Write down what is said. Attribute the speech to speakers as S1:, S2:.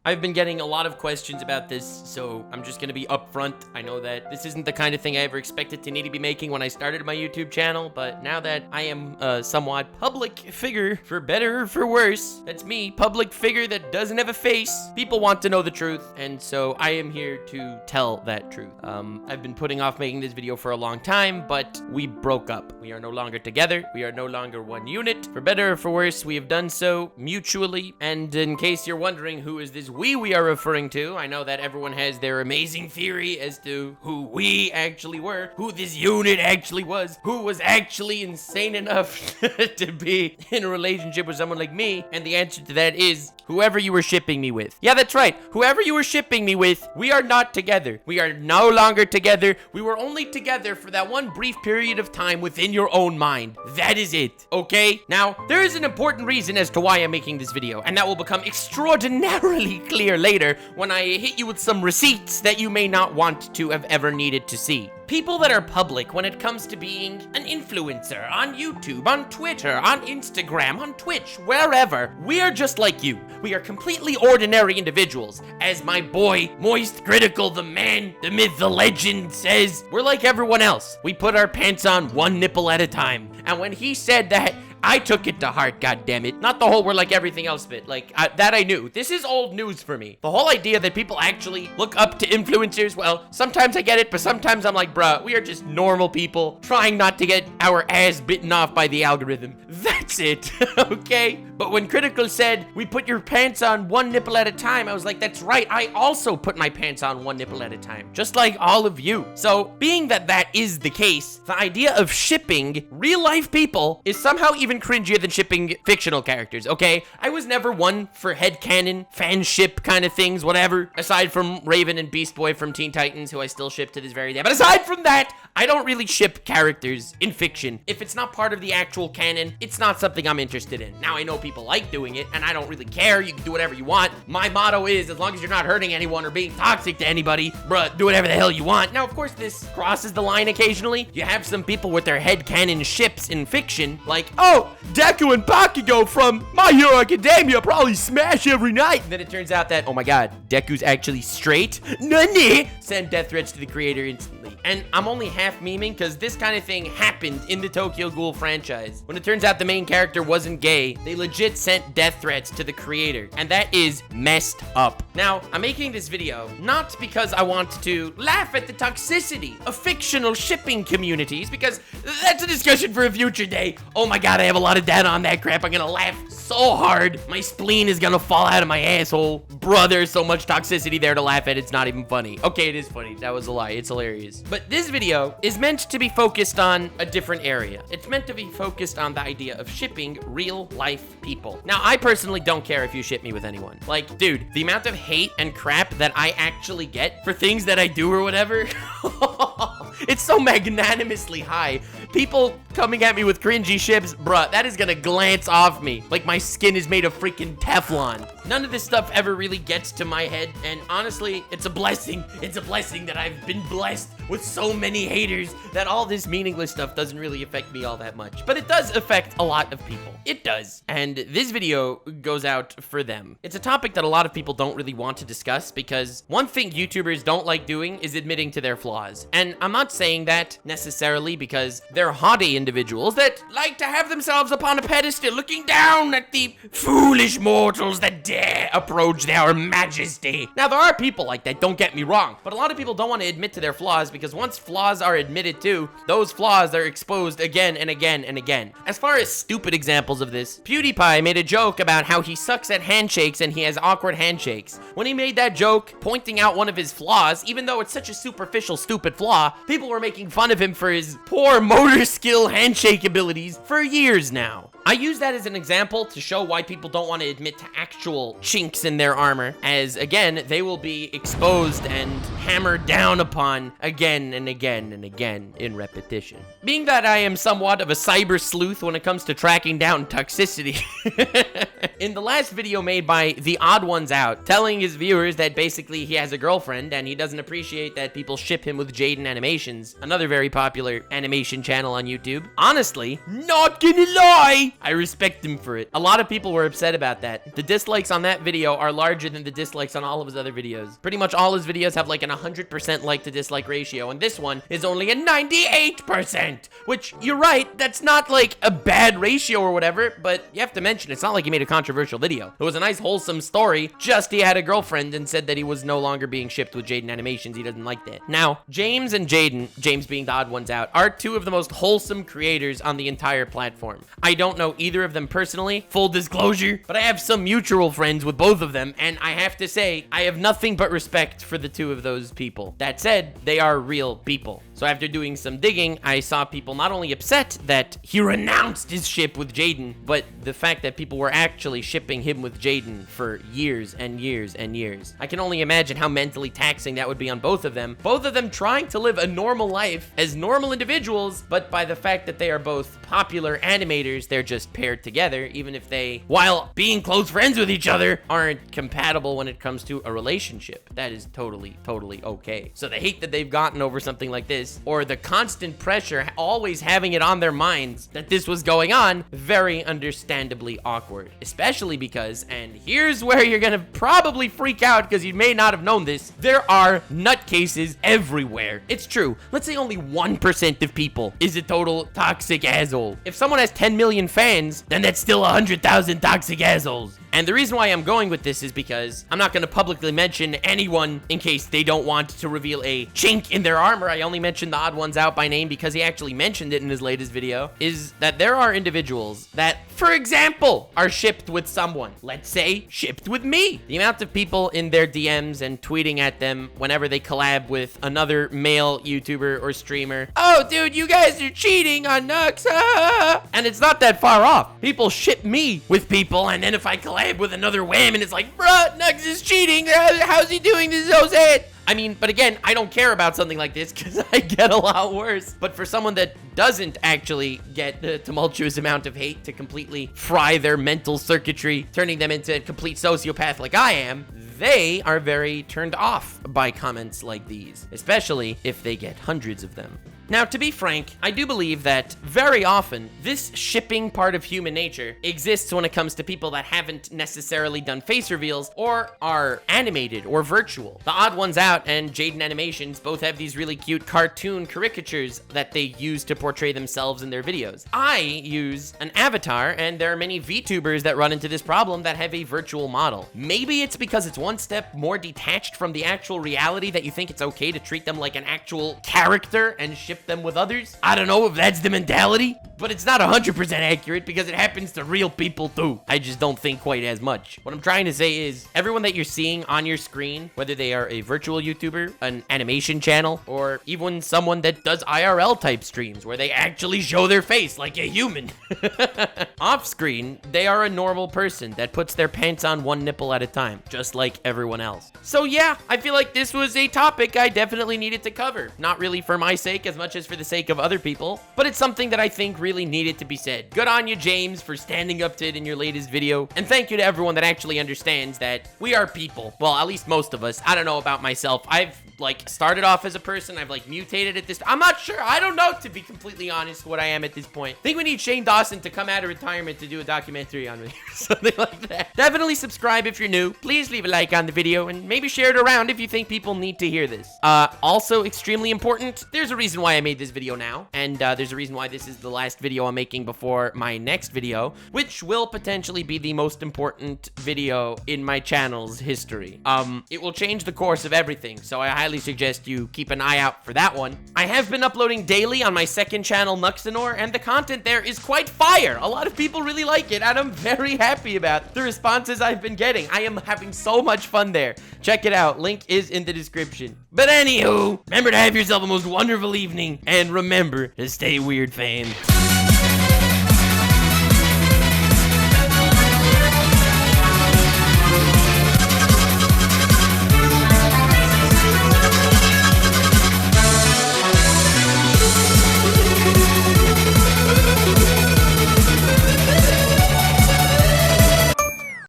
S1: I've been getting a lot of questions about this, so I'm just gonna be upfront. I know that this isn't the kind of thing I ever expected to need to be making when I started my YouTube channel, but now that I am a somewhat public figure, for better or for worse, that's me, public figure that doesn't have a face, people want to know the truth, and so I am here to tell that truth. I've been putting off making this video for a long time, but we broke up. We are no longer together. We are no longer one unit. For better or for worse, we have done so mutually, and in case you're wondering who is this we are referring to, I know that everyone has their amazing theory as to who we actually were, who this unit actually was, who was actually insane enough to be in a relationship with someone like me, and the answer to that is whoever you were shipping me with. Yeah, that's right. Whoever you were shipping me with, we are not together. We are no longer together. We were only together for that one brief period of time within your own mind. That is it, okay? Now, there is an important reason as to why I'm making this video, and that will become extraordinarily clear later when I hit you with some receipts that you may not want to have ever needed to see. People that are public when it comes to being an influencer on YouTube, on Twitter, on Instagram, on Twitch, wherever, we are just like you. We are completely ordinary individuals. As my boy, Moist Critical, the man, the myth, the legend says, we're like everyone else. We put our pants on one nipple at a time. And when he said that, I took it to heart, goddammit. Not the whole we're like everything else bit. That I knew. This is old news for me. The whole idea that people actually look up to influencers, well, sometimes I get it, but sometimes I'm like, bruh, we are just normal people trying not to get our ass bitten off by the algorithm. That's it, okay? But when Critical said, we put your pants on one nipple at a time, I was like, that's right. I also put my pants on one nipple at a time, just like all of you. So, being that that is the case, the idea of shipping real life people is somehow even cringier than shipping fictional characters, okay? I was never one for headcanon, fanship kind of things, whatever, aside from Raven and Beast Boy from Teen Titans, who I still ship to this very day. But aside from that, I don't really ship characters in fiction. If it's not part of the actual canon, it's not something I'm interested in. Now, I know people like doing it, and I don't really care. You can do whatever you want. My motto is, as long as you're not hurting anyone or being toxic to anybody, bruh, do whatever the hell you want. Now, of course, this crosses the line occasionally. You have some people with their headcanon ships in fiction, like, oh, Taku and Bakugo from My Hero Academia probably smash every night. And then it turns out that, oh my god, Deku's actually straight. Nani? Send death threats to the creator instantly. And I'm only half memeing because this kind of thing happened in the Tokyo Ghoul franchise. When it turns out the main character wasn't gay, they legit sent death threats to the creator. And that is messed up. Now, I'm making this video not because I want to laugh at the toxicity of fictional shipping communities, because that's a discussion for a future day. Oh my god, I have a lot of data on that crap. I'm gonna laugh so hard. My spleen is gonna fall out of my asshole. Bruh, there's so much toxicity there to laugh at. It's not even funny. Okay, it is funny. That was a lie. It's hilarious. But this video is meant to be focused on a different area. It's meant to be focused on the idea of shipping real life people. Now, I personally don't care if you ship me with anyone. Like, dude, the amount of hate and crap that I actually get for things that I do or whatever, it's so magnanimously high. People coming at me with cringy ships, bruh, that is gonna glance off me like my skin is made of freaking Teflon. None of this stuff ever really gets to my head, and honestly, it's a blessing. It's a blessing that I've been blessed with so many haters that all this meaningless stuff doesn't really affect me all that much. But it does affect a lot of people. It does. And this video goes out for them. It's a topic that a lot of people don't really want to discuss because one thing YouTubers don't like doing is admitting to their flaws. And I'm not saying that necessarily because they're haughty individuals that like to have themselves upon a pedestal looking down at the foolish mortals that dare approach their majesty. Now, there are people like that, don't get me wrong, but a lot of people don't want to admit to their flaws because once flaws are admitted to, those flaws are exposed again and again and again. As far as stupid examples of this, PewDiePie made a joke about how he sucks at handshakes and he has awkward handshakes. When he made that joke, pointing out one of his flaws, even though it's such a superficial, stupid flaw, people were making fun of him for his poor motor skill handshake abilities for years now. I use that as an example to show why people don't want to admit to actual chinks in their armor, as again, they will be exposed and hammered down upon again and again and again in repetition. Being that I am somewhat of a cyber sleuth when it comes to tracking down toxicity, in the last video made by The Odd Ones Out, telling his viewers that basically he has a girlfriend and he doesn't appreciate that people ship him with Jaden Animations, another very popular animation channel on YouTube, honestly, not gonna lie, me, I respect him for it. A lot of people were upset about that. The dislikes on that video are larger than the dislikes on all of his other videos. Pretty much all his videos have like an 100% like to dislike ratio, and this one is only a 98%, which, you're right, that's not like a bad ratio or whatever, but you have to mention, it's not like he made a controversial video. It was a nice wholesome story, just he had a girlfriend and said that he was no longer being shipped with Jaden Animations. He doesn't like that. Now, James and Jaden, James being the odd ones out, are two of the most wholesome creators on the entire platform. I don't know either of them personally, full disclosure, but I have some mutual friends with both of them, and I have to say, I have nothing but respect for the two of those people. That said, they are real people. So after doing some digging, I saw people not only upset that he renounced his ship with Jaden, but the fact that people were actually shipping him with Jaden for years and years and years. I can only imagine how mentally taxing that would be on both of them trying to live a normal life as normal individuals, but by the fact that they are both popular animators, they're just paired together, even if they, while being close friends with each other, aren't compatible when it comes to a relationship. That is totally okay. So the hate that they've gotten over something like this, or the constant pressure, always having it on their minds that this was going on, very understandably awkward. Especially because, and here's where you're gonna probably freak out because you may not have known this, there are nutcases everywhere. It's true. Let's say only 1% of people is a total toxic asshole. If someone has 10 million fans, then that's still 100,000 toxic assholes. And the reason why I'm going with this is because I'm not going to publicly mention anyone in case they don't want to reveal a chink in their armor. I only mentioned the odd ones out by name because he actually mentioned it in his latest video, is that there are individuals that, for example, are shipped with someone. Let's say shipped with me. The amount of people in their DMs and tweeting at them whenever they collab with another male YouTuber or streamer. Oh, dude, you guys are cheating on Nux. And it's not that far off. People ship me with people, and then if I collab with another wham and it's like, bruh, Nux is cheating. How's he doing this? So sad. I mean, but again, I don't care about something like this because I get a lot worse. But for someone that doesn't actually get the tumultuous amount of hate to completely fry their mental circuitry, turning them into a complete sociopath like I am, they are very turned off by comments like these, especially if they get hundreds of them. Now, to be frank, I do believe that very often this shipping part of human nature exists when it comes to people that haven't necessarily done face reveals or are animated or virtual. The odd ones out and Jaden Animations both have these really cute cartoon caricatures that they use to portray themselves in their videos. I use an avatar, and there are many VTubers that run into this problem that have a virtual model. Maybe it's because it's one step more detached from the actual reality that you think it's okay to treat them like an actual character and ship them with others. I don't know if that's the mentality, but it's not 100% accurate because it happens to real people too. I just don't think quite as much. What I'm trying to say is everyone that you're seeing on your screen, whether they are a virtual YouTuber, an animation channel, or even someone that does IRL type streams where they actually show their face like a human. Off screen, they are a normal person that puts their pants on one nipple at a time, just like everyone else. So yeah, I feel like this was a topic I definitely needed to cover. Not really for my sake as much as for the sake of other people, but it's something that I think really needed to be said. Good on you, James, for standing up to it in your latest video, and thank you to everyone that actually understands that we are people. Well, at least most of us. I don't know about myself. I've started off as a person. I've mutated at this. I'm not sure. I don't know, to be completely honest, what I am at this point. I think we need Shane Dawson to come out of retirement to do a documentary on me. Something like that. Definitely subscribe if you're new. Please leave a like on the video and maybe share it around if you think people need to hear this. Also extremely important, there's a reason why I made this video now, and there's a reason why this is the last video I'm making before my next video, which will potentially be the most important video in my channel's history. It will change the course of everything, so I highly suggest you keep an eye out for that one. I have been uploading daily on my second channel, Nuxanor, and the content there is quite fire. A lot of people really like it, and I'm very happy about the responses I've been getting. I am having so much fun there. Check it out. Link is in the description. But anywho, remember to have yourself a most wonderful evening, and remember to stay weird, fam.